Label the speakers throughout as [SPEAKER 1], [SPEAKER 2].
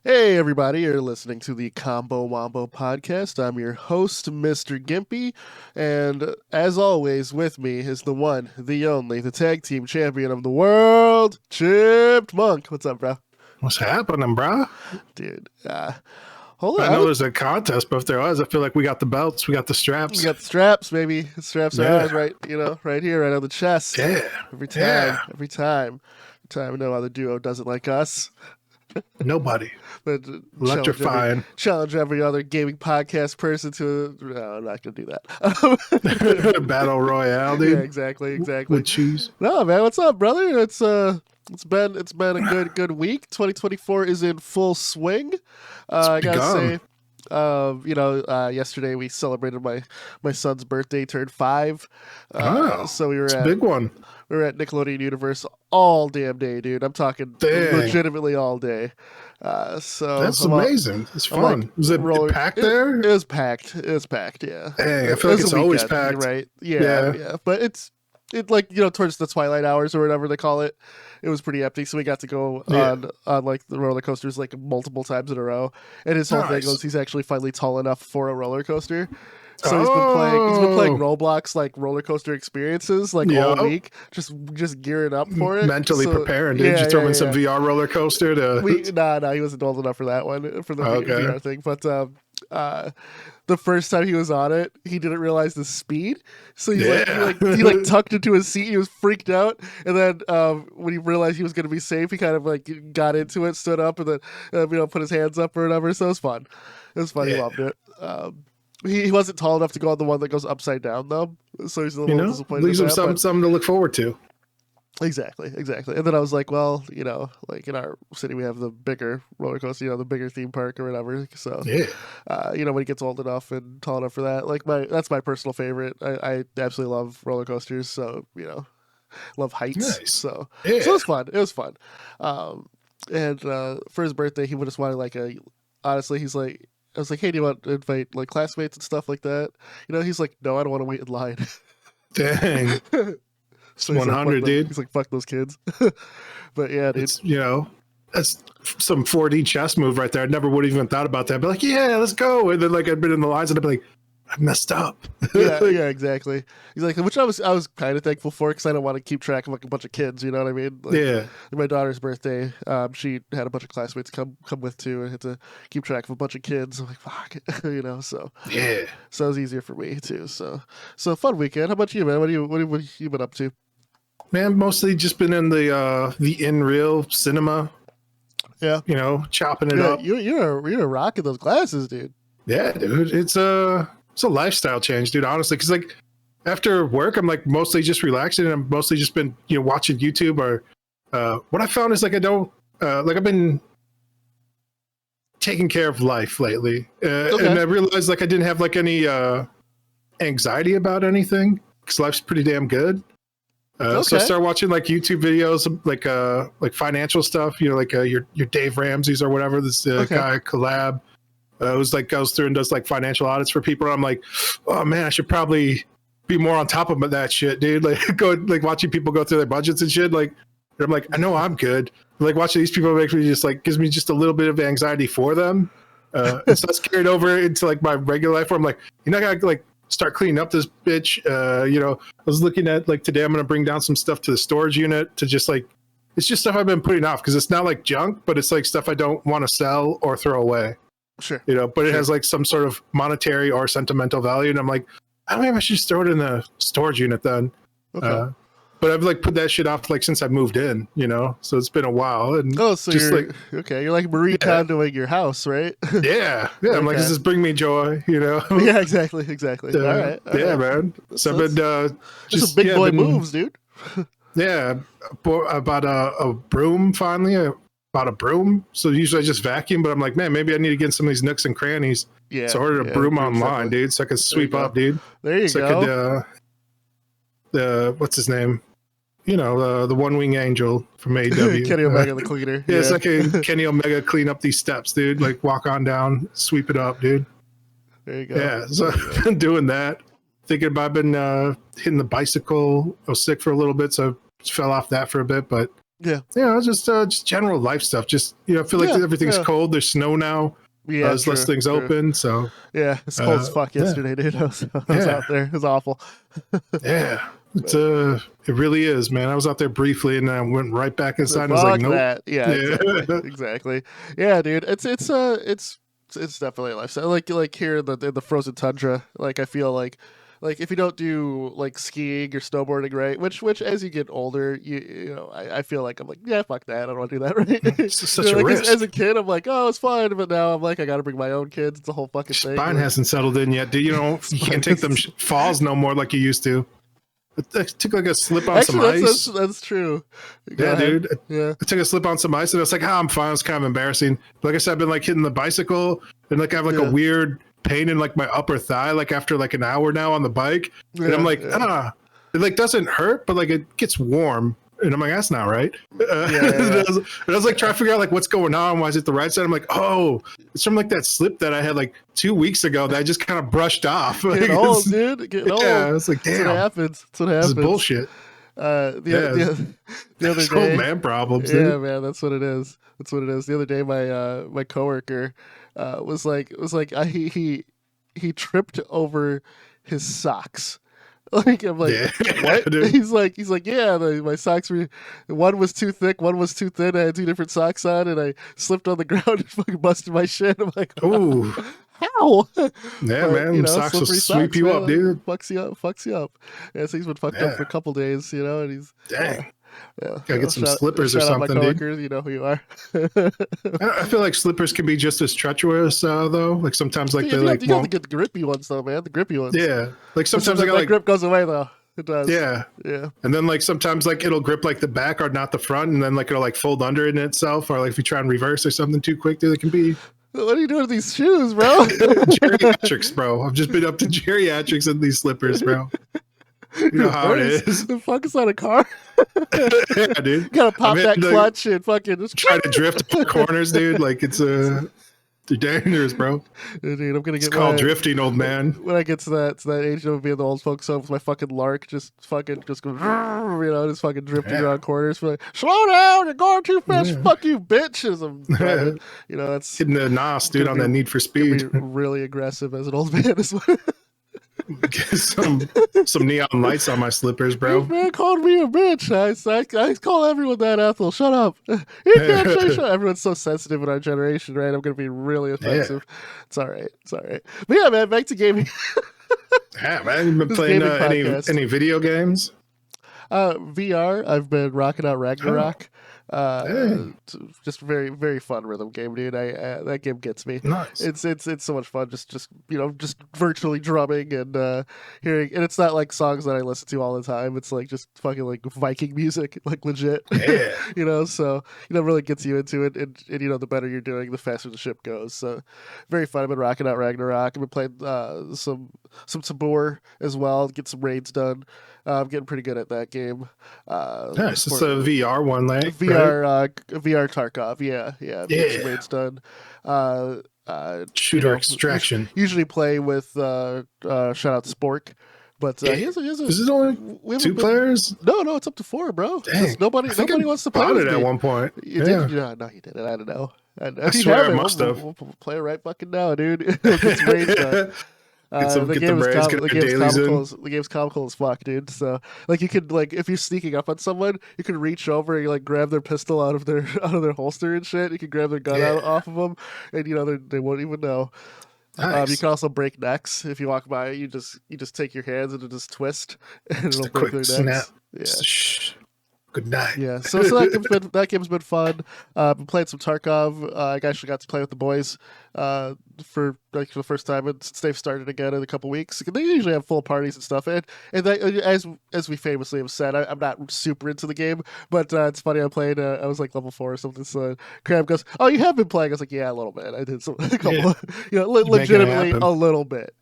[SPEAKER 1] Hey everybody, you're listening to the Combo Wombo podcast. I'm your host, Mr. Gimpy, and as always, with me is the one, the only, the tag team champion of the world, Chipped Monk. What's up, bro?
[SPEAKER 2] What's happening, bro?
[SPEAKER 1] Dude, hold on.
[SPEAKER 2] I know there's a contest, but if there was, I feel like we got the belts, we got the straps.
[SPEAKER 1] We got the straps, baby. The straps are ours, right? Right here, right on the chest.
[SPEAKER 2] Yeah.
[SPEAKER 1] Every time. No other duo does it like us.
[SPEAKER 2] Nobody.
[SPEAKER 1] But
[SPEAKER 2] Electrifying.
[SPEAKER 1] Challenge every other gaming podcast person to. No, I'm not gonna do that.
[SPEAKER 2] Battle Royale, dude.
[SPEAKER 1] Yeah, exactly.
[SPEAKER 2] With cheese.
[SPEAKER 1] No, man, what's up, brother? It's been a good week. 2024 is in full swing. I gotta say, yesterday we celebrated my son's birthday, turned 5. So we were
[SPEAKER 2] a big one.
[SPEAKER 1] We were at Nickelodeon Universe all damn day, dude. I'm talking legitimately all day. So
[SPEAKER 2] that's amazing. It's fun. Was it packed there?
[SPEAKER 1] It was packed. Yeah.
[SPEAKER 2] Hey, I feel like it's always packed.
[SPEAKER 1] Right? Yeah. But it's towards the twilight hours or whatever they call it. It was pretty empty, so we got to go on like the roller coasters like multiple times in a row. And his whole thing was he's actually finally tall enough for a roller coaster. So he's been playing Roblox like roller coaster experiences like all week, just gearing up for it,
[SPEAKER 2] mentally preparing. Dude, just throw in some VR roller coaster to.
[SPEAKER 1] No, he wasn't old enough for that one for the VR thing. But the first time he was on it, he didn't realize the speed, so he tucked into his seat. He was freaked out, and then when he realized he was going to be safe, he kind of like got into it, stood up, and then put his hands up or whatever. So it was fun. He loved it. He wasn't tall enough to go on the one that goes upside down, though. So he's a little disappointed.
[SPEAKER 2] Leaves him something to look forward to.
[SPEAKER 1] Exactly. And then I was like, well, like in our city, we have the bigger roller coaster, the bigger theme park or whatever. So, when he gets old enough and tall enough for that, that's my personal favorite. I absolutely love roller coasters. So, love heights.
[SPEAKER 2] Nice.
[SPEAKER 1] So it was fun. And for his birthday, he would just wanted honestly, he's like, I was like, hey, do you want to invite like classmates and stuff like that? He's like, no, I don't want to wait in line.
[SPEAKER 2] Dang.
[SPEAKER 1] So
[SPEAKER 2] 100, dude.
[SPEAKER 1] He's like, fuck those kids. But yeah, dude.
[SPEAKER 2] It's, that's some 4D chess move right there. I never would have even thought about that. I'd be like, yeah, let's go. And then I'd been in the lines and I'd be like, I messed up.
[SPEAKER 1] yeah, exactly. He's like, which I was kind of thankful for because I don't want to keep track of like a bunch of kids. You know what I mean? Like my daughter's birthday, she had a bunch of classmates come with too, and had to keep track of a bunch of kids. I'm like, fuck, So it was easier for me too. So fun weekend. How about you, man? What have you been up to?
[SPEAKER 2] Man, mostly just been in the in real cinema.
[SPEAKER 1] Yeah,
[SPEAKER 2] chopping it up.
[SPEAKER 1] You're rocking those glasses, dude.
[SPEAKER 2] Yeah, dude. It's a lifestyle change, dude, honestly, because after work I'm mostly just relaxing, and I'm mostly just been watching YouTube or what I found is I don't I've been taking care of life lately, and I realized I didn't have any anxiety about anything because life's pretty damn good. So I started watching YouTube videos like financial stuff, your Dave Ramsey's or whatever, this guy collab. It was goes through and does financial audits for people. And I'm like, oh man, I should probably be more on top of that shit, dude. Watching people go through their budgets and shit. I'm like, I know I'm good. Watching these people makes me just gives me just a little bit of anxiety for them. And so that's carried over into my regular life where I'm like, I gotta start cleaning up this bitch. I was looking at today I'm gonna bring down some stuff to the storage unit to just it's just stuff I've been putting off because it's not junk, but it's stuff I don't want to sell or throw away.
[SPEAKER 1] Sure.
[SPEAKER 2] But it has some sort of monetary or sentimental value, and I'm like, maybe I should just throw it in the storage unit then. Okay. But I've put that shit off since I moved in, so it's been a while. And
[SPEAKER 1] so just you're like Marie Kondoing your house, right?
[SPEAKER 2] Yeah. I'm like, does this bring me joy?
[SPEAKER 1] Yeah, exactly. All right.
[SPEAKER 2] Man. So I've been
[SPEAKER 1] just big boy moves, dude.
[SPEAKER 2] Yeah, I bought a broom finally. I bought a broom. So usually I just vacuum, but I'm like, man, maybe I need to get in some of these nooks and crannies. Yeah. So I ordered a broom online, dude, so I could sweep up, dude.
[SPEAKER 1] There you
[SPEAKER 2] go. I could, what's his name? The One Wing Angel from AEW.
[SPEAKER 1] Kenny Omega, the cleaner.
[SPEAKER 2] Yeah, it's a Kenny Omega clean up these steps, dude. Walk on down, sweep it up, dude.
[SPEAKER 1] There you go.
[SPEAKER 2] Yeah, so I've been doing that. Thinking about, I've been hitting the bicycle. I was sick for a little bit, so fell off that for a bit, but
[SPEAKER 1] yeah,
[SPEAKER 2] just general life stuff. Just I feel like everything's cold. There's snow now.
[SPEAKER 1] Yeah,
[SPEAKER 2] there's less things open. So
[SPEAKER 1] it's cold as fuck yesterday, dude. I was out there. It was awful.
[SPEAKER 2] Yeah. It really is, man. I was out there briefly and I went right back inside and I was like, nope.
[SPEAKER 1] That. Yeah, exactly. Yeah, dude. It's definitely a lifestyle. Like here in the frozen tundra, like I feel like if you don't do like skiing or snowboarding, right? Which as you get older, I feel like I'm like, yeah, fuck that. I don't want to do that, right?
[SPEAKER 2] It's such a risk.
[SPEAKER 1] As a kid, I'm like, oh, it's fine, but now I'm like, I got to bring my own kids. It's a whole fucking thing.
[SPEAKER 2] Spine hasn't settled in yet, dude. You can't take them falls no more like you used to. I took like a slip on some ice.
[SPEAKER 1] That's true.
[SPEAKER 2] Dude. I took a slip on some ice and I was like, I'm fine. It's kind of embarrassing. Like I said, I've been like hitting the bicycle and like I have like a weird pain in like my upper thigh, like after like an hour now on the bike. And I'm like, it like doesn't hurt, but like it gets warm. And I'm like, that's not right. And I was like trying to figure out like what's going on. Why is it the right side? I'm like, oh, it's from like that slip that I had like 2 weeks ago that I just kind of brushed off.
[SPEAKER 1] Getting old, dude. Getting old.
[SPEAKER 2] Yeah, it's like, damn.
[SPEAKER 1] That's what happens. This
[SPEAKER 2] is bullshit.
[SPEAKER 1] The other day,
[SPEAKER 2] old man problems.
[SPEAKER 1] Yeah,
[SPEAKER 2] dude.
[SPEAKER 1] Man, that's what it is. The other day, my coworker was like he tripped over his socks. Like I'm like, what? He's like, my socks were, one was too thick, one was too thin. I had 2 different socks on, and I slipped on the ground and fucking busted my shit. I'm like,
[SPEAKER 2] ooh,
[SPEAKER 1] how?
[SPEAKER 2] Yeah, man, socks will sweep you up, dude.
[SPEAKER 1] Fucks you up. Yeah, so he's been fucked up for a couple days, and he's
[SPEAKER 2] dang. Gotta get some slippers or something,
[SPEAKER 1] dude. You know who you are.
[SPEAKER 2] I feel like slippers can be just as treacherous, though. Like sometimes, like they like
[SPEAKER 1] you got to get the grippy ones, though, man. The grippy ones.
[SPEAKER 2] Yeah, like sometimes I got like
[SPEAKER 1] grip goes away though. It does.
[SPEAKER 2] Yeah. And then like sometimes like it'll grip like the back or not the front, and then like it'll like fold under in itself, or like if you try and reverse or something too quick, dude, it can be.
[SPEAKER 1] What are you doing with these shoes, bro?
[SPEAKER 2] Geriatrics, bro. I've just been up to geriatrics in these slippers, bro. You know how it is.
[SPEAKER 1] The fuck is on a car?
[SPEAKER 2] Yeah, dude.
[SPEAKER 1] You gotta pop that clutch and fucking just
[SPEAKER 2] try to drift up corners, dude. Like it's they're dangerous, bro.
[SPEAKER 1] Dude, I'm gonna get
[SPEAKER 2] called drifting, old man.
[SPEAKER 1] When I get to that age, I'm gonna be in the old folks home with my fucking lark, just go, just fucking drifting around corners. Like, slow down, you're going too fast. Fuck you, bitch. As I'm driving. That's
[SPEAKER 2] hitting the nos, dude, on that need for speed.
[SPEAKER 1] Be really aggressive as an old man as well.
[SPEAKER 2] Get some neon lights on my slippers, bro.
[SPEAKER 1] This man called me a bitch. I call everyone that, Ethel. Shut up. You can't say shut up. Everyone's so sensitive in our generation, right? I'm going to be really offensive. Yeah. It's all right. But yeah, man, back to gaming.
[SPEAKER 2] Yeah, man. You been playing any video games?
[SPEAKER 1] VR. I've been rocking out Ragnarok. Just very, very fun rhythm game, dude. That game gets me.
[SPEAKER 2] Nice.
[SPEAKER 1] It's so much fun. Just virtually drumming and hearing, and it's not like songs that I listen to all the time. It's like just fucking like Viking music, like legit.
[SPEAKER 2] Yeah.
[SPEAKER 1] So really gets you into it, and the better you're doing, the faster the ship goes. So very fun. I've been rocking out Ragnarok. I've been playing some Tabor as well. Get some raids done. I'm getting pretty good at that game.
[SPEAKER 2] Nice. It's a VR one, like
[SPEAKER 1] VR Tarkov. Yeah. Raids done.
[SPEAKER 2] Shooter extraction.
[SPEAKER 1] Usually play with shout out Spork, but
[SPEAKER 2] is it only 2 players?
[SPEAKER 1] No, it's up to 4, bro.
[SPEAKER 2] Dang.
[SPEAKER 1] Nobody wants to play
[SPEAKER 2] it at one point.
[SPEAKER 1] You did? No, you didn't. I don't know.
[SPEAKER 2] I swear I must have.
[SPEAKER 1] We'll play it right fucking now, dude. It's raids done. The game's comical as fuck, dude. So like you could if you're sneaking up on someone, you can reach over and grab their pistol out of their holster and shit. You can grab their gun off of them, and they won't even know.
[SPEAKER 2] Nice.
[SPEAKER 1] You can also break necks if you walk by. You just take your hands and just twist, and it'll break their necks.
[SPEAKER 2] Yeah. Good night.
[SPEAKER 1] Yeah, so that game's been fun. Been playing some Tarkov. I actually got to play with the boys for the first time since they've started again in a couple weeks. They usually have full parties and stuff, and as we famously have said, I'm not super into the game, but it's funny. I played. I was like level 4 or something. So Crab goes, "Oh, you have been playing?" I was like, "Yeah, a little bit. I did legitimately a little bit."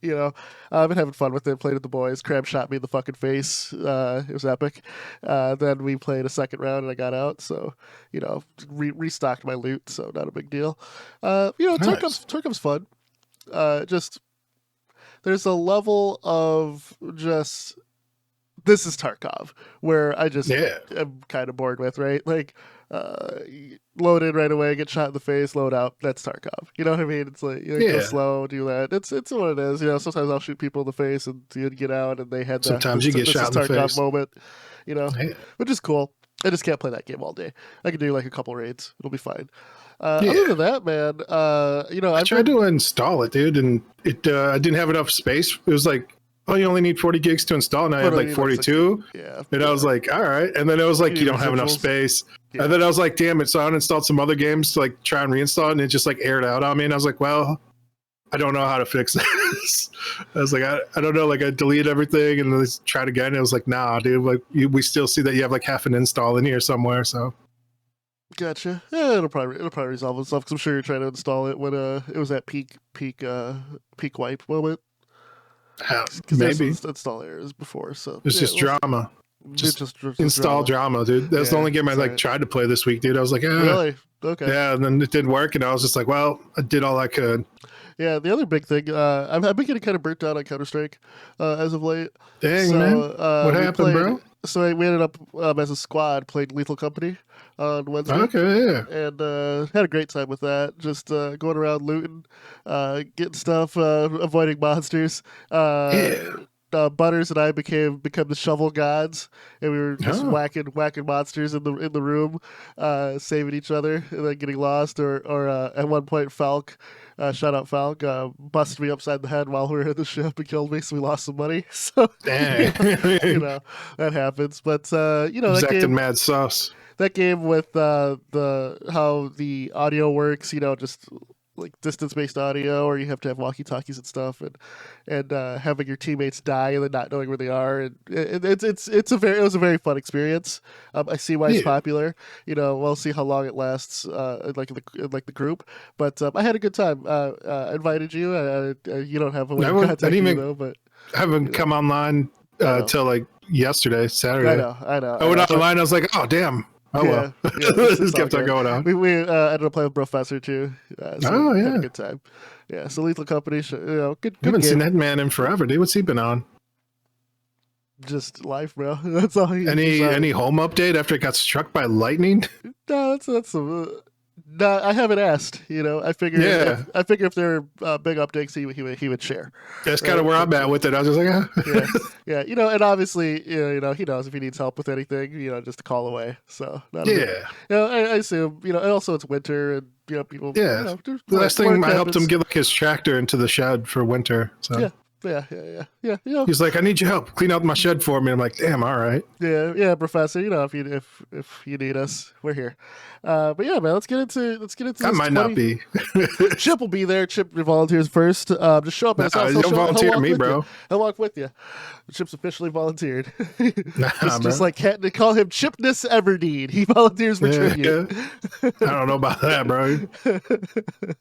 [SPEAKER 1] I've been having fun with it. Played with the boys. Crab shot me in the fucking face. It was epic. Then we played a second round and I got out. So restocked my loot. So not a big deal.
[SPEAKER 2] Nice.
[SPEAKER 1] Tarkov's fun. Just there's a level of just this is Tarkov, where I just am kind of bored with, right? Like, load in right away, get shot in the face, load out. That's Tarkov. You know what I mean? It's like, go slow, do that. It's what it is. Sometimes I'll shoot people in the face and get out, and they had
[SPEAKER 2] sometimes you get shot in the
[SPEAKER 1] Tarkov
[SPEAKER 2] face
[SPEAKER 1] moment. Which is cool. I just can't play that game all day. I can do like a couple raids. It'll be fine. Other than that, man, I
[SPEAKER 2] tried to install it, dude, and it I didn't have enough space. It was like, oh, you only need 40 gigs to install, and I had like 42. And I was like, all right. And then it was like, you don't have enough space. And then I was like, damn it. So I uninstalled some other games to like try and reinstall it, and it just like aired out on me. And I was like, well, I don't know how to fix this. I was like, I don't know. Like I deleted everything and then tried again. And it was like, nah, dude. Like we still see that you have like half an install in here somewhere. So.
[SPEAKER 1] Gotcha. Yeah, it'll probably resolve itself because I'm sure you're trying to install it when it was at peak wipe moment.
[SPEAKER 2] Maybe
[SPEAKER 1] install errors before, so
[SPEAKER 2] it's just drama. Just install drama, dude. That's the only game I like tried to play this week, dude. I was like,
[SPEAKER 1] really? Okay.
[SPEAKER 2] Yeah, and then it didn't work, and I was just like, well, I did all I could.
[SPEAKER 1] Yeah, the other big thing, I've been getting kind of burnt out on Counter-Strike as of late.
[SPEAKER 2] Dang, man. What happened, bro?
[SPEAKER 1] So we ended up as a squad playing Lethal Company on Wednesday.
[SPEAKER 2] Okay, yeah.
[SPEAKER 1] And had a great time with that. Just going around looting, getting stuff, avoiding monsters. Butters and I become the shovel gods, and we were just whacking monsters in the room, saving each other, and then getting lost. Or at one point, Falk, shout out Falk, busted me upside the head while we were in the ship and killed me, so we lost some money. So that happens. But that
[SPEAKER 2] game, mad sauce.
[SPEAKER 1] That game with the how the audio works, just like distance-based audio, or you have to have walkie-talkies and stuff, and having your teammates die and then not knowing where they are, and it was a very fun experience. I see why it's popular. We'll see how long it lasts, like the group. But I had a good time. I invited you. You don't have a way to contact me though, but
[SPEAKER 2] I haven't come online till like yesterday, Saturday.
[SPEAKER 1] I know.
[SPEAKER 2] I went online. I was like, oh damn. Oh, well. Just kept on going on.
[SPEAKER 1] We ended up playing with Professor, too. Had a good time. Yeah, so Lethal Company, good
[SPEAKER 2] I haven't
[SPEAKER 1] game.
[SPEAKER 2] seen that man in forever, dude. What's he been on?
[SPEAKER 1] Just life, bro. That's all
[SPEAKER 2] Any home update after it got struck by lightning?
[SPEAKER 1] No, that's no, I haven't asked. I figure if there are big updates, he would share.
[SPEAKER 2] That's kind of where I'm at with it. I was just like,
[SPEAKER 1] yeah. And obviously, he knows if he needs help with anything, just a call away. So I assume, and also it's winter and people.
[SPEAKER 2] Yeah, the last thing I helped him get like his tractor into the shed for winter. So
[SPEAKER 1] yeah.
[SPEAKER 2] He's like, I need your help. Clean out my shed for me. I'm like, damn, all right.
[SPEAKER 1] Yeah, Professor. If you need us, we're here. But yeah, man, let's get into.
[SPEAKER 2] I might not be.
[SPEAKER 1] Chip will be there. Chip volunteers first. Just show up at his house.
[SPEAKER 2] Don't volunteer me, bro.
[SPEAKER 1] I'll walk with you. Chip's officially volunteered. Just like they call him Chipness Everdeen. He volunteers for tribute.
[SPEAKER 2] I don't know about that, bro.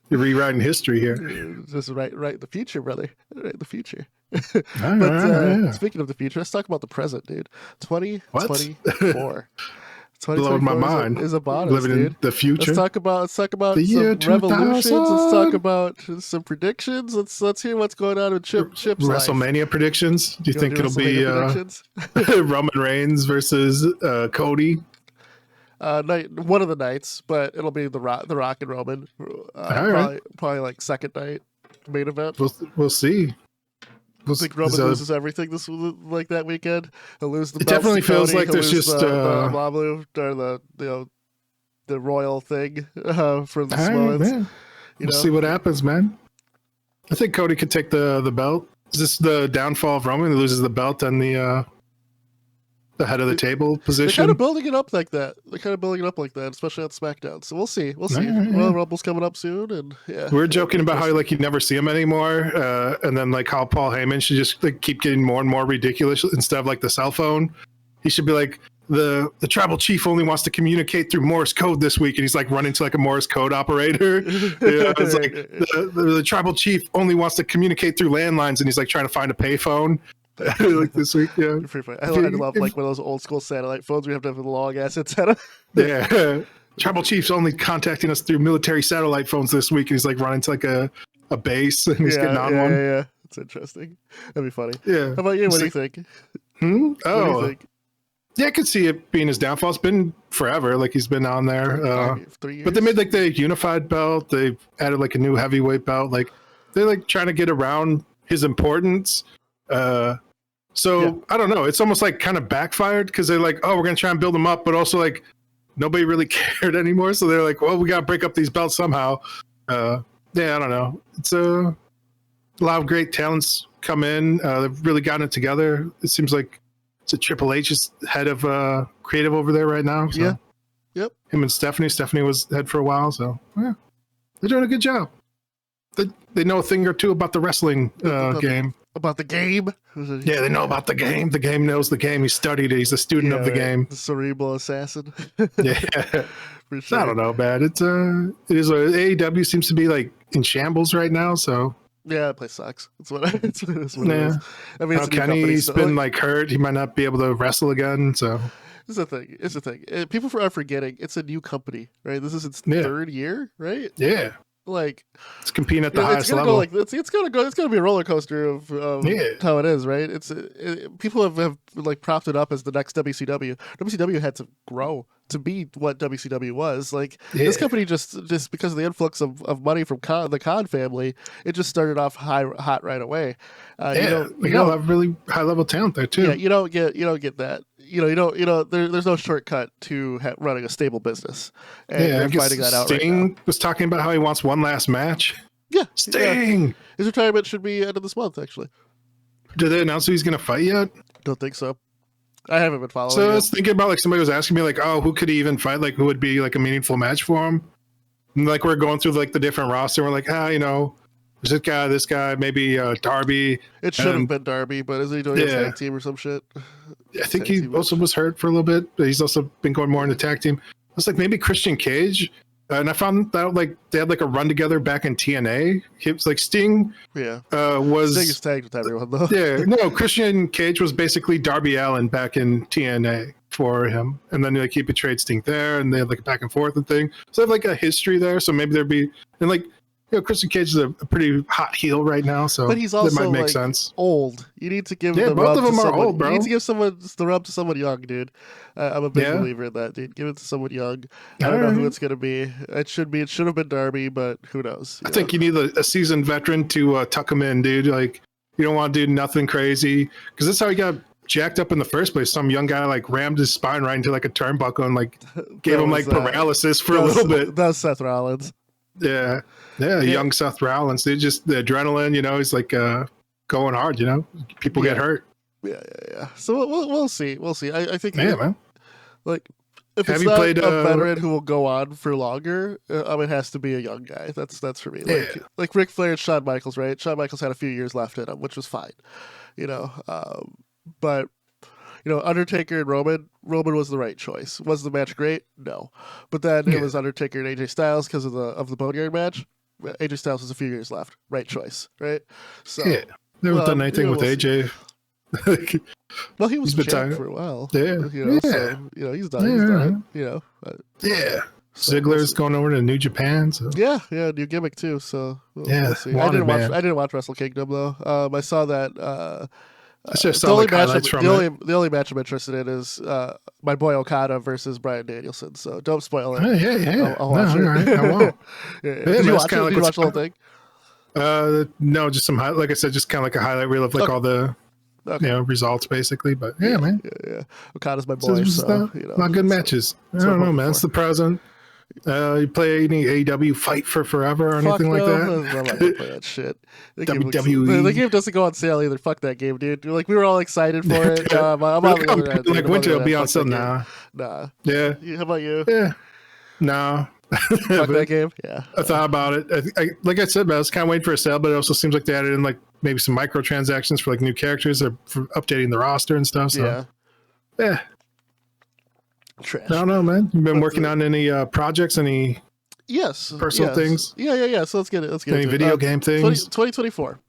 [SPEAKER 2] You're rewriting history here.
[SPEAKER 1] Just right in the future, brother. Right in the future. Speaking of the future, let's talk about the present, dude. 2024.
[SPEAKER 2] Blowing my mind.
[SPEAKER 1] Is upon us,
[SPEAKER 2] living in the future.
[SPEAKER 1] Let's talk about
[SPEAKER 2] the
[SPEAKER 1] some
[SPEAKER 2] 2000.
[SPEAKER 1] revolutions. Let's talk about some predictions. Let's hear what's going on with Chip's
[SPEAKER 2] WrestleMania
[SPEAKER 1] life.
[SPEAKER 2] Predictions. Do you think it'll be Roman Reigns versus Cody?
[SPEAKER 1] One of the nights, but it'll be the Rock and Roman. Probably like second night main event.
[SPEAKER 2] We'll see.
[SPEAKER 1] I think Roman loses everything like that weekend. He'll lose the.
[SPEAKER 2] It definitely feels
[SPEAKER 1] Cody.
[SPEAKER 2] like there's just
[SPEAKER 1] the royal thing for the Samoans.
[SPEAKER 2] We'll see what happens, man. I think Cody could take the belt. Is this the downfall of Roman? He loses the belt and the head of the table position.
[SPEAKER 1] They're kind of building it up like that. Especially on SmackDown. So we'll see. Well, Rumble's coming up soon, and
[SPEAKER 2] we're joking about how you never see him anymore, and then like how Paul Heyman should just like keep getting more and more ridiculous instead of like the cell phone. He should be like the tribal chief only wants to communicate through Morse code this week, and he's like running to like a Morse code operator. It's like the tribal chief only wants to communicate through landlines, and he's like trying to find a payphone. Like this week, I
[SPEAKER 1] love like one of those old school satellite phones. We have to have a long ass antenna.
[SPEAKER 2] Tribal chief's only contacting us through military satellite phones this week, and he's like running to like a base, and he's getting on one.
[SPEAKER 1] Yeah, it's interesting. That'd be funny.
[SPEAKER 2] Yeah.
[SPEAKER 1] How about you? What do you think?
[SPEAKER 2] Oh,
[SPEAKER 1] what do you think?
[SPEAKER 2] Yeah, I could see it being his downfall. It's been forever, like he's been on there.
[SPEAKER 1] 3 years.
[SPEAKER 2] But they made like the unified belt. They added like a new heavyweight belt. Like they're like trying to get around his importance. I don't know. It's almost like kind of backfired because they're like, oh, we're gonna try and build him up, but also like nobody really cared anymore. So they're like, well, we gotta break up these belts somehow. I don't know. It's a lot of great talents come in. They've really gotten it together. It seems like it's a Triple H's head of creative over there right now. So.
[SPEAKER 1] Yeah. Yep.
[SPEAKER 2] Him and Stephanie. Stephanie was head for a while, so yeah, they're doing a good job. They know a thing or two about the wrestling game.
[SPEAKER 1] About the game?
[SPEAKER 2] Yeah, they know about the game. The game knows the game. He studied it. He's a student of the game.
[SPEAKER 1] The cerebral assassin.
[SPEAKER 2] Yeah. For sure. I don't know, man. It is AEW seems to be like in shambles right now, so.
[SPEAKER 1] Yeah, that place sucks. That's what it is. I mean,
[SPEAKER 2] Kenny's been like hurt. He might not be able to wrestle again. So
[SPEAKER 1] it's the thing. People are forgetting it's a new company, right? This is its third year, right?
[SPEAKER 2] Yeah.
[SPEAKER 1] Like
[SPEAKER 2] it's competing at the highest level.
[SPEAKER 1] It's gonna be a roller coaster of how it is, right? People have like propped it up as the next WCW. WCW had to grow to be what WCW was. Like this company just because of the influx of money from the Khan family, it just started off hot right away.
[SPEAKER 2] We got a really high level talent there too.
[SPEAKER 1] Yeah, you don't get that. There's no shortcut to running a stable business. And
[SPEAKER 2] I guess finding that out Sting right now. Was talking about how he wants one last match.
[SPEAKER 1] Yeah,
[SPEAKER 2] Sting.
[SPEAKER 1] Yeah. His retirement should be end of this month, actually.
[SPEAKER 2] Did they announce who he's going to fight yet?
[SPEAKER 1] Don't think so. I haven't been following.
[SPEAKER 2] So I was thinking about like somebody was asking me like, oh, who could he even fight? Like, who would be like a meaningful match for him? And like we're going through like the different roster. We're like, there's this guy, maybe Darby.
[SPEAKER 1] It should have been Darby, but is he doing a tag team or some shit?
[SPEAKER 2] I think he also was hurt for a little bit, but he's also been going more into tag team. I was like, maybe Christian Cage. And I found out like they had like a run together back in TNA. He was like Sting.
[SPEAKER 1] Yeah.
[SPEAKER 2] Was
[SPEAKER 1] Sting is tagged with everyone though.
[SPEAKER 2] Yeah. No, Christian Cage was basically Darby Allin back in TNA for him, and then like he betrayed Sting there, and they had like a back and forth and thing. So they have like a history there. So maybe there'd be and like. Christian Cage is a pretty hot heel right now, so
[SPEAKER 1] but he's also
[SPEAKER 2] that might make
[SPEAKER 1] like
[SPEAKER 2] sense.
[SPEAKER 1] Old. You need to give
[SPEAKER 2] both of them are old, bro.
[SPEAKER 1] You need to give someone the rub to someone young, dude. I'm a big believer in that, dude. Give it to someone young. I don't know who it's gonna be. It should have been Darby, but who knows?
[SPEAKER 2] I think you need a seasoned veteran to tuck him in, dude. Like you don't want to do nothing crazy because that's how he got jacked up in the first place. Some young guy like rammed his spine right into like a turnbuckle and like gave him like paralysis for a little bit.
[SPEAKER 1] That was Seth Rollins.
[SPEAKER 2] Yeah, young Seth Rollins. They just the adrenaline, he's like going hard. People get hurt.
[SPEAKER 1] Yeah. So we'll see. I think.
[SPEAKER 2] Man.
[SPEAKER 1] Like, if it's not a veteran who will go on for longer, it has to be a young guy. That's for me. Like Ric Flair and Shawn Michaels, right? Shawn Michaels had a few years left in him, which was fine. But. Undertaker and Roman was the right choice. Was the match great? No. But then it was Undertaker and AJ Styles because of the Boneyard match. AJ Styles was a few years left. Right choice, right? So
[SPEAKER 2] never done anything with AJ.
[SPEAKER 1] Well, he was champ for a while.
[SPEAKER 2] Yeah.
[SPEAKER 1] So, he's done.
[SPEAKER 2] Ziggler's going over to New Japan. So.
[SPEAKER 1] Yeah, new gimmick too. So we'll see. I didn't watch Wrestle Kingdom though. I saw that. The only match I'm interested in is my boy Okada versus Bryan Danielson. So don't spoil it.
[SPEAKER 2] Yeah.
[SPEAKER 1] I'll watch it.
[SPEAKER 2] Right. I won't.
[SPEAKER 1] Did you watch it? Did you watch the whole thing?
[SPEAKER 2] No, just some like I said, just kind of like a highlight reel of like all the results basically. But man,
[SPEAKER 1] Okada's my boy. So
[SPEAKER 2] a lot of good matches. I don't know, man. It's the present. You play any AEW Fight for Forever or anything like that?
[SPEAKER 1] I'm not gonna play that shit.
[SPEAKER 2] WWE.
[SPEAKER 1] The game doesn't go on sale either. Fuck that game, dude. Like we were all excited for it. I'm
[SPEAKER 2] like winter will be on sale now.
[SPEAKER 1] Nah.
[SPEAKER 2] Yeah.
[SPEAKER 1] How about you?
[SPEAKER 2] Yeah. No.
[SPEAKER 1] Fuck that game. Yeah.
[SPEAKER 2] I thought about it. Like I said, man, I was kind of waiting for a sale, but it also seems like they added in like maybe some microtransactions for like new characters or for updating the roster and stuff. So. Yeah.
[SPEAKER 1] Trash.
[SPEAKER 2] I don't know, man. You've been working on any projects, any personal things?
[SPEAKER 1] Yeah. So let's get it.
[SPEAKER 2] Any video game things?
[SPEAKER 1] 2024.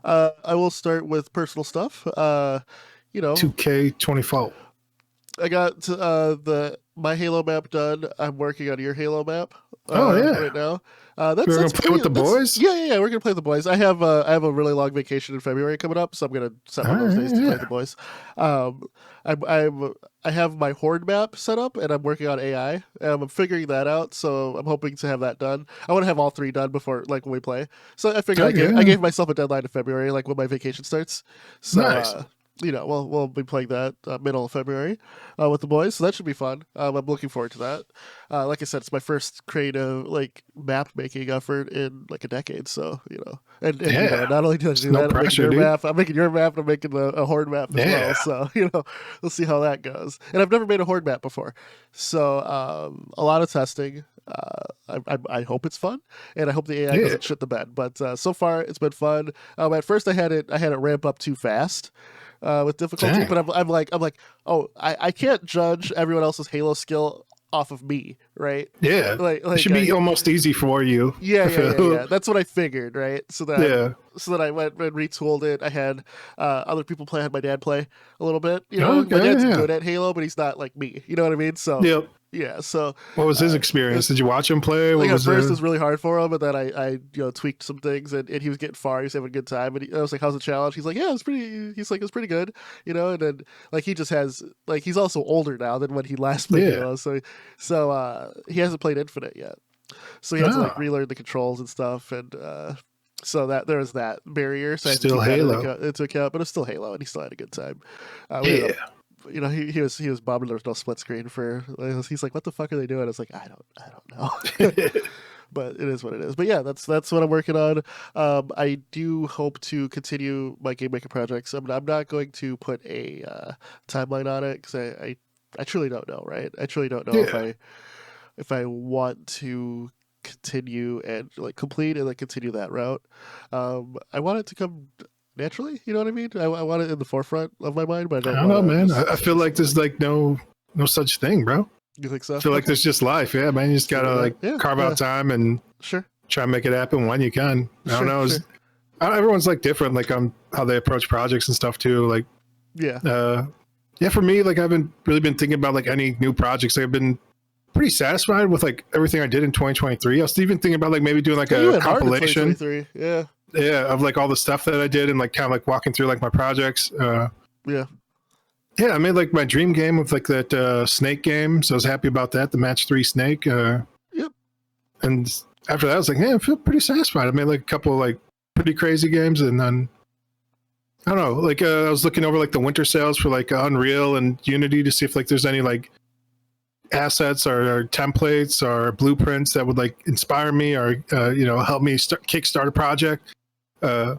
[SPEAKER 1] I will start with personal stuff.
[SPEAKER 2] 2K24.
[SPEAKER 1] I got my Halo map done. I'm working on your Halo map. right now.
[SPEAKER 2] We're gonna play with the boys.
[SPEAKER 1] Yeah. We're gonna play with the boys. I have a really long vacation in February coming up, so I'm gonna set one of those days to play with the boys. I have my horde map set up, and I'm working on AI. I'm figuring that out, so I'm hoping to have that done. I want to have all 3 done before, like, when we play. So I figured I gave myself a deadline in February, like when my vacation starts. So,
[SPEAKER 2] nice.
[SPEAKER 1] We'll be playing that middle of February with the boys, so that should be fun. I'm looking forward to that. Like I said, it's my first creative map making effort in like a decade. So and not only did I do that, I'm making your map, I'm making a horde map as well. So we'll see how that goes. And I've never made a horde map before, so a lot of testing. I hope it's fun, and I hope the AI doesn't shit the bed. But so far, it's been fun. At first, I had it ramp up too fast. With difficulty, but I'm like, oh, I can't judge everyone else's Halo skill off of me, right?
[SPEAKER 2] Yeah, it should be almost easy for you.
[SPEAKER 1] Yeah. That's what I figured, right? So that I went and retooled it. I had other people play. I had my dad play a little bit. My dad's good at Halo, but he's not like me. You know what I mean? So yeah. So
[SPEAKER 2] what was his experience? Did you watch him play?
[SPEAKER 1] At first it was really hard for him, but then I tweaked some things, and he was getting far. He was having a good time, and I was like, "How's the challenge?" He's like, "Yeah, it's pretty." He's like, "It's pretty good," And then he just has he's also older now than when he last played Halo, so he hasn't played Infinite yet, so he has to relearn the controls and stuff, and so that there was that barrier. So
[SPEAKER 2] still
[SPEAKER 1] I had to
[SPEAKER 2] Halo
[SPEAKER 1] into account, but it's still Halo, and he still had a good time. He was bummed there was no split screen for. He's like, "What the fuck are they doing?" I was like, "I don't know," but it is what it is. But yeah, that's what I'm working on. I do hope to continue my game maker projects. I'm not going to put a timeline on it because I truly don't know. Right? I truly don't know if I want to continue and complete and continue that route. I want it to come naturally, you know what I mean? I want it in the forefront of my mind, but I
[SPEAKER 2] don't know, man. I feel like there's no such thing, bro.
[SPEAKER 1] You think so?
[SPEAKER 2] I feel like there's just life, man. You just gotta carve out time and try and make it happen when you can. I don't know. Everyone's different, on how they approach projects and stuff too. For me, I haven't really been thinking about any new projects. I've been pretty satisfied with everything I did in 2023. I was even thinking about maybe doing a compilation. Of all the stuff that I did and kind of walking through my projects. I made my dream game with that snake game, so I was happy about that. The match 3 snake. And after that, I was I feel pretty satisfied. I made a couple pretty crazy games, and then I don't know. I was looking over the winter sales for Unreal and Unity to see if there's any assets or templates or blueprints that would inspire me or help me kickstart a project. I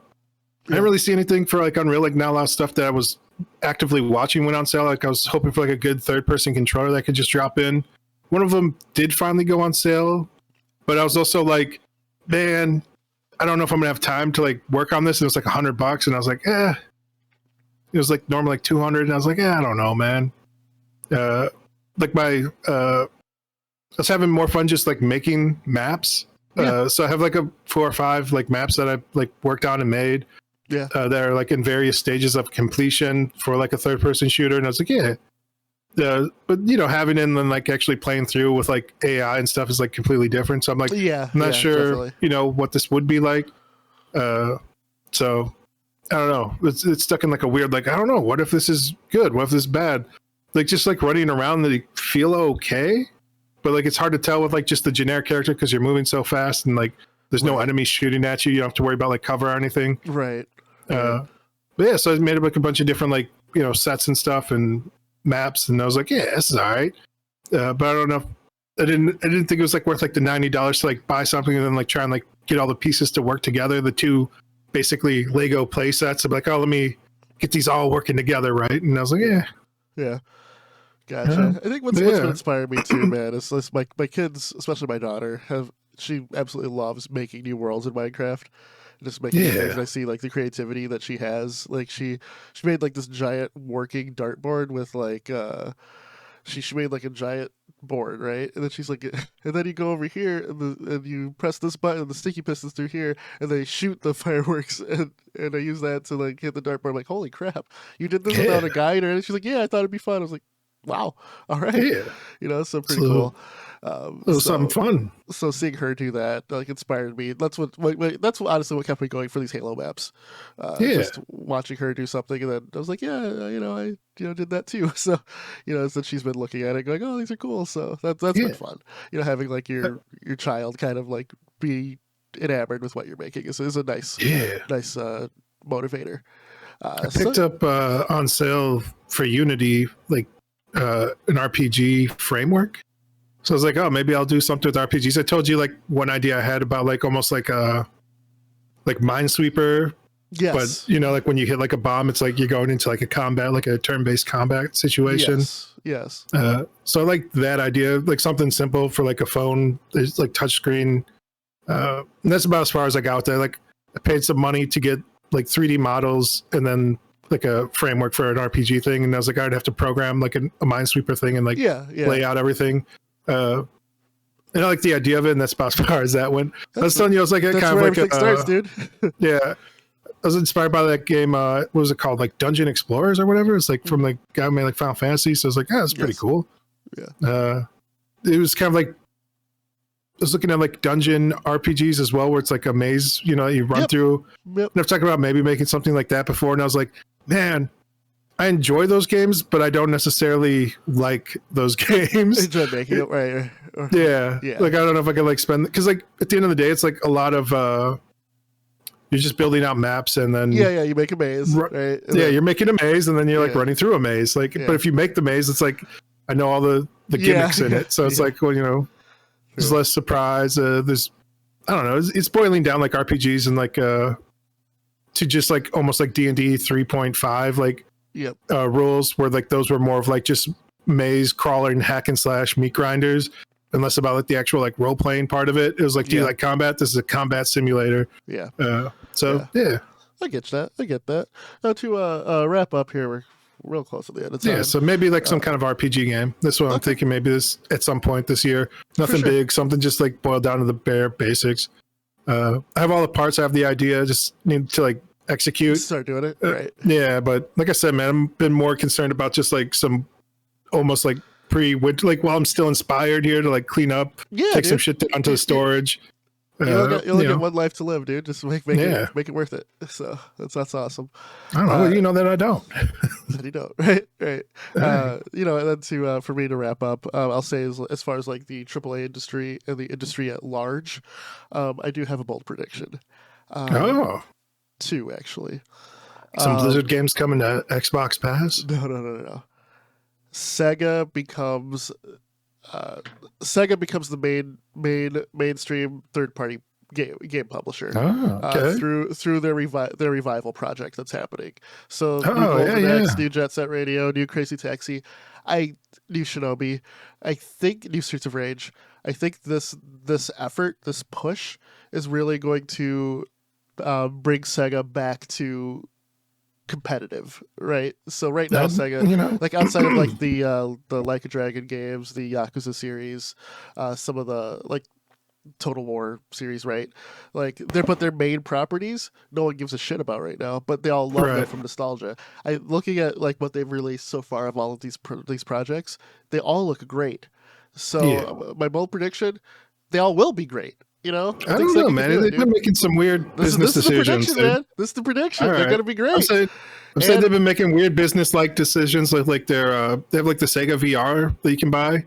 [SPEAKER 2] didn't really see anything for Unreal. Not a lot of stuff that I was actively watching went on sale. I was hoping for a good third-person controller that could just drop in. One of them did finally go on sale, but I was also man, I don't know if I'm gonna have time to work on this. And it was $100, and I was it was normally 200, and I was I don't know, man. I was having more fun just making maps. So I have 4 or 5 maps that I worked on and made. That are in various stages of completion for a third person shooter, and I was but having it and then actually playing through with AI and stuff is completely different. So I'm I'm not sure definitely. What this would be like. So I don't know. It's stuck in a weird I don't know. What if this is good? What if this is bad? Just running around, they feel okay. But it's hard to tell with just the generic character because you're moving so fast and there's no enemies shooting at you. You don't have to worry about cover or anything.
[SPEAKER 1] Right.
[SPEAKER 2] But yeah, so I made a bunch of different sets and stuff and maps, and I was this is all right. But I don't know. I didn't think it was worth the $90 to buy something and then try and get all the pieces to work together. The 2 basically Lego play sets. I'm let me get these all working together, right? And I was
[SPEAKER 1] yeah. Gotcha. I think what's been inspiring me too, man, is my kids, especially my daughter, she absolutely loves making new worlds in Minecraft. Just making things, and I see the creativity that she has. She made this giant working dartboard with she made a giant board, right? And then she's and then you go over here and you press this button, and the sticky pistons through here, and they shoot the fireworks, and I use that to hit the dartboard. I'm holy crap, you did this without a guide, or anything? She's yeah, I thought it'd be fun. I was wow, all right, so pretty cool.
[SPEAKER 2] It was something fun.
[SPEAKER 1] So seeing her do that like inspired me. That's what honestly what kept me going for these Halo maps. Just watching her do something, and then I was like, yeah, I did that too. So, so she's been looking at it, going, oh, these are cool. So that's been fun. Having like your child kind of like be enamored with what you're making is a nice motivator.
[SPEAKER 2] I picked up on sale for Unity like an RPG framework. So I was like, oh, maybe I'll do something with RPGs. I told you like one idea I had about like almost like a Minesweeper.
[SPEAKER 1] Yes.
[SPEAKER 2] But like when you hit like a bomb, it's like you're going into like a combat, like a turn-based combat situation.
[SPEAKER 1] Yes.
[SPEAKER 2] So I like that idea, like something simple for like a phone. There's like touchscreen. And that's about as far as I got with that. Like I paid some money to get like 3D models and then like a framework for an RPG thing. And I was like, I'd have to program like a Minesweeper thing and like lay out everything. And I like the idea of it, and that's about as far as that went. I was telling you, I was like, kind of like
[SPEAKER 1] starts, dude.
[SPEAKER 2] Yeah, I was inspired by that game. What was it called? Like Dungeon Explorers or whatever. It's like from like guy who made like Final Fantasy. So I was like, that's pretty cool.
[SPEAKER 1] Yeah.
[SPEAKER 2] It was kind of like I was looking at like dungeon RPGs as well, where it's like a maze. You run through.
[SPEAKER 1] Yep.
[SPEAKER 2] And I've talked about maybe making something like that before, and I was like, man, I enjoy those games, but I don't necessarily like those games.
[SPEAKER 1] Enjoy making it, right?
[SPEAKER 2] Yeah. Like, I don't know if I could like spend, because like at the end of the day, it's like a lot of, you're just building out maps and then.
[SPEAKER 1] Yeah. You make a maze. Right?
[SPEAKER 2] You're making a maze and then you're like running through a maze. Like, but if you make the maze, it's like, I know all the gimmicks in it. So it's like, well, there's less surprise. There's, I don't know. It's boiling down like RPGs and like, to just like almost like D&D 3.5, like, rules where like those were more of like just maze crawler and hack and slash meat grinders and less about like the actual like role playing part of it. It was like, do you like combat? This is a combat simulator.
[SPEAKER 1] I get that. Now to wrap up here, we're real close to the end of time.
[SPEAKER 2] So maybe like some kind of RPG game. That's what I'm thinking. Maybe this at some point this year. Nothing big, something just like boiled down to the bare basics. I have all the parts. I have the idea. Just need to like execute,
[SPEAKER 1] start doing it, right?
[SPEAKER 2] But like I said, man, I've been more concerned about just like some almost like like while I'm still inspired here to like clean up, take some shit down to the storage.
[SPEAKER 1] You only get one life to live, dude. Just make it worth it. So that's awesome.
[SPEAKER 2] I don't know. Well, you know that I don't.
[SPEAKER 1] That you don't, right? And then for me to wrap up, I'll say as far as like the AAA industry and the industry at large, I do have a bold prediction. Two, actually.
[SPEAKER 2] Some Blizzard games coming to Xbox Pass?
[SPEAKER 1] No. Sega becomes the mainstream third-party game publisher through their revival project that's happening. So new Golden Axe, new Jet Set Radio, new Crazy Taxi, new Shinobi, I think new Streets of Rage. I think this effort, this push, is really going to bring Sega back to competitive, right? So right now Sega, like outside of like the Like a Dragon games, the Yakuza series, some of the like Total War series, right? Like their main properties, no one gives a shit about right now, but they all love them from nostalgia. Looking at like what they've released so far of all of these projects, they all look great. So my bold prediction, they all will be great. I
[SPEAKER 2] don't know, man. They've been making some weird business decisions.
[SPEAKER 1] Man. This is the prediction. They're going to be great.
[SPEAKER 2] I'm saying they've been making weird business-like decisions. Like they have like the Sega VR that you can buy.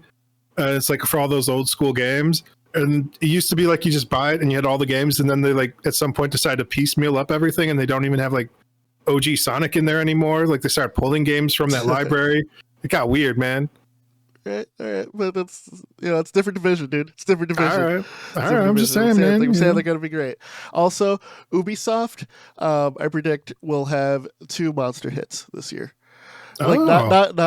[SPEAKER 2] It's like for all those old school games. And it used to be like you just buy it and you had all the games, and then they like at some point decide to piecemeal up everything, and they don't even have like OG Sonic in there anymore. Like they start pulling games from that library. It got weird, man.
[SPEAKER 1] All right, but that's it's different division, dude. It's different division.
[SPEAKER 2] All right. I'm just saying, man.
[SPEAKER 1] I'm saying they're gonna be great. Also, Ubisoft, I predict will have 2 monster hits this year. Like not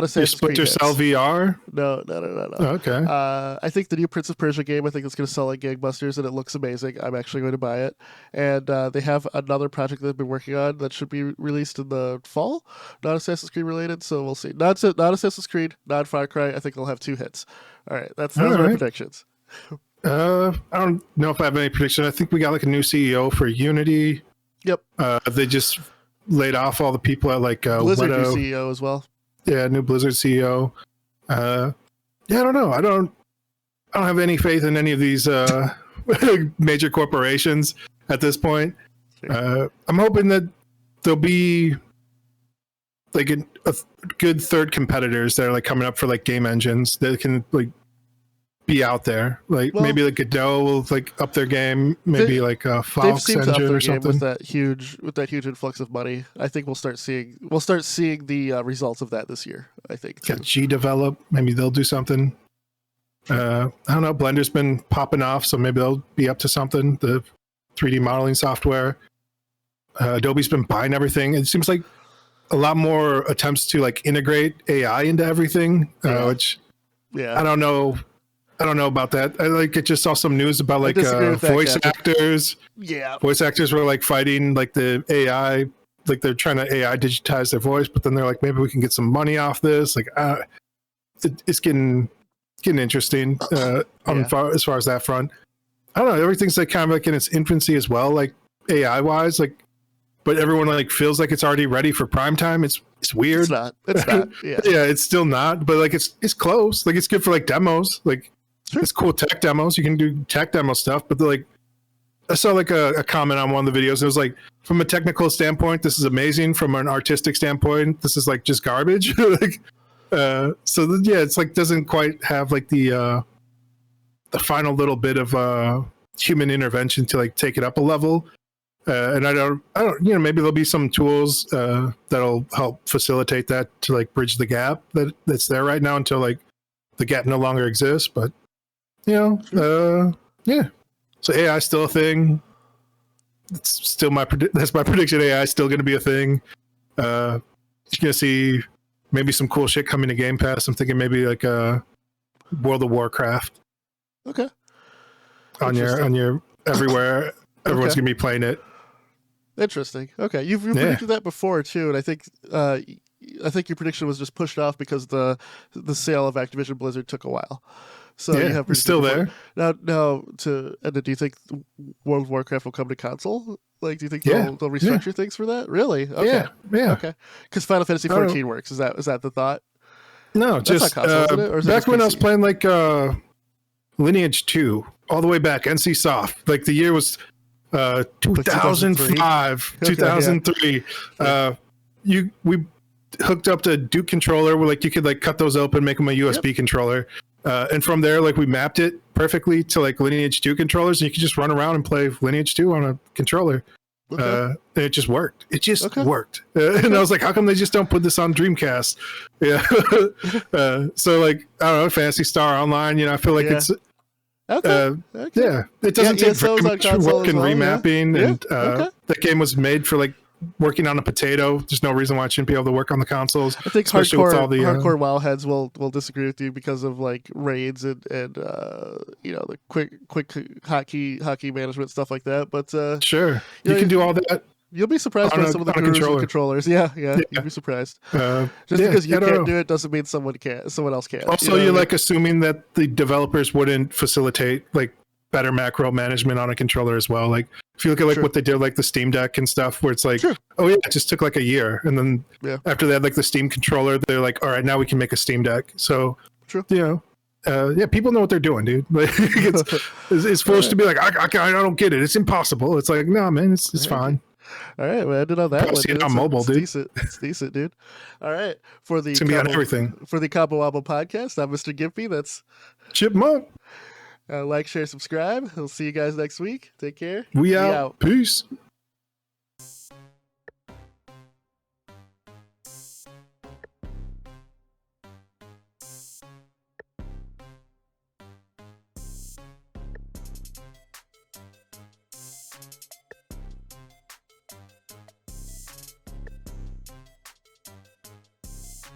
[SPEAKER 1] Assassin's Creed.
[SPEAKER 2] Splinter Cell VR?
[SPEAKER 1] No.
[SPEAKER 2] Okay.
[SPEAKER 1] I think the new Prince of Persia game, I think it's going to sell like gangbusters, and it looks amazing. I'm actually going to buy it. And they have another project they've been working on that should be released in the fall, not Assassin's Creed related. So we'll see. Not Assassin's Creed, not Far Cry. I think they'll have 2 hits. All right, those are my predictions.
[SPEAKER 2] I don't know if I have any prediction. I think we got like a new CEO for Unity.
[SPEAKER 1] Yep.
[SPEAKER 2] They just laid off all the people at like
[SPEAKER 1] Blizzard new CEO as well.
[SPEAKER 2] new Blizzard CEO. I don't know. I don't have any faith in any of these major corporations at this point. I'm hoping that there'll be like a good third competitors that are like coming up for like game engines that can like be out there. Like maybe like Godot will like up their game. Maybe like a Fox engine or something.
[SPEAKER 1] With that huge influx of money, I think we'll start seeing the results of that this year. I think.
[SPEAKER 2] Yeah, G Develop. Maybe they'll do something. I don't know. Blender's been popping off, so maybe they'll be up to something. The 3D modeling software. Adobe's been buying everything. It seems like a lot more attempts to like integrate AI into everything, which I don't know about that. I just saw some news about like voice actors. Yeah, voice actors were like fighting like the AI, like they're trying to AI digitize their voice, but then they're like, maybe we can get some money off this. Like, it's getting interesting as far as that front. I don't know. Everything's like kind of like in its infancy as well, like AI wise, like. But everyone like feels like it's already ready for prime time. It's weird.
[SPEAKER 1] It's not. Yeah.
[SPEAKER 2] Yeah, it's still not. But like it's close. Like it's good for like demos. Like it's cool tech demos. You can do tech demo stuff. But like I saw like a comment on one of the videos. It was like, from a technical standpoint, this is amazing. From an artistic standpoint, this is like just garbage. Like it's like doesn't quite have like the final little bit of human intervention to like take it up a level. And I don't, maybe there'll be some tools that'll help facilitate that to like bridge the gap that's there right now until like the gap no longer exists. But so AI is still a thing. It's still that's my prediction. AI is still going to be a thing. You're going to see maybe some cool shit coming to Game Pass. I'm thinking maybe like World of Warcraft.
[SPEAKER 1] Okay.
[SPEAKER 2] On your everywhere, everyone's going to be playing it.
[SPEAKER 1] Interesting. Okay, you've predicted that before too, and I think your prediction was just pushed off because the sale of Activision Blizzard took a while. So you have
[SPEAKER 2] it's still there.
[SPEAKER 1] Now, do you think World of Warcraft will come to console? Like, do you think they'll restructure things for that? Really? Okay.
[SPEAKER 2] Yeah.
[SPEAKER 1] Okay. Because Final Fantasy 14 works. Is that the thought?
[SPEAKER 2] No, that's just console, back when I was playing like Lineage 2, all the way back, NC Soft. Like the year was 2005, 2003. We hooked up to Duke controller where like you could like cut those open, make them a USB controller, and from there like we mapped it perfectly to like Lineage 2 controllers, and you could just run around and play Lineage 2 on a controller. And it just worked. It just worked. And I was like, how come they just don't put this on Dreamcast? Yeah. So like, I don't know, Phantasy Star Online, I feel like it's yeah, it doesn't take very much work and remapping, and that game was made for like working on a potato. There's no reason why it shouldn't be able to work on the consoles.
[SPEAKER 1] I think hardcore WoW heads will disagree with you because of like raids and the quick hotkey management, stuff like that. But
[SPEAKER 2] sure, you can do all that.
[SPEAKER 1] You'll be surprised by some of the controllers. Yeah, you'll be surprised. Because you can't do it doesn't mean someone else can.
[SPEAKER 2] Also, you're like assuming that the developers wouldn't facilitate like better macro management on a controller as well. Like if you look at like what they did, like the Steam Deck and stuff, where it's like, it just took like a year, and then after that, like the Steam controller, they're like, all right, now we can make a Steam Deck. So people know what they're doing, dude. Like it's forced to be like, I don't get it. It's impossible. It's like, no, man, it's fine.
[SPEAKER 1] All right, we ended on that one.
[SPEAKER 2] See it on mobile, dude.
[SPEAKER 1] It's decent, dude. All right, it's
[SPEAKER 2] gonna be on everything.
[SPEAKER 1] For the Cabo Wabo podcast, I'm Mr. Gimpy. That's
[SPEAKER 2] Chipmunk.
[SPEAKER 1] Like, share, subscribe. We'll see you guys next week. Take care.
[SPEAKER 2] We out. Peace.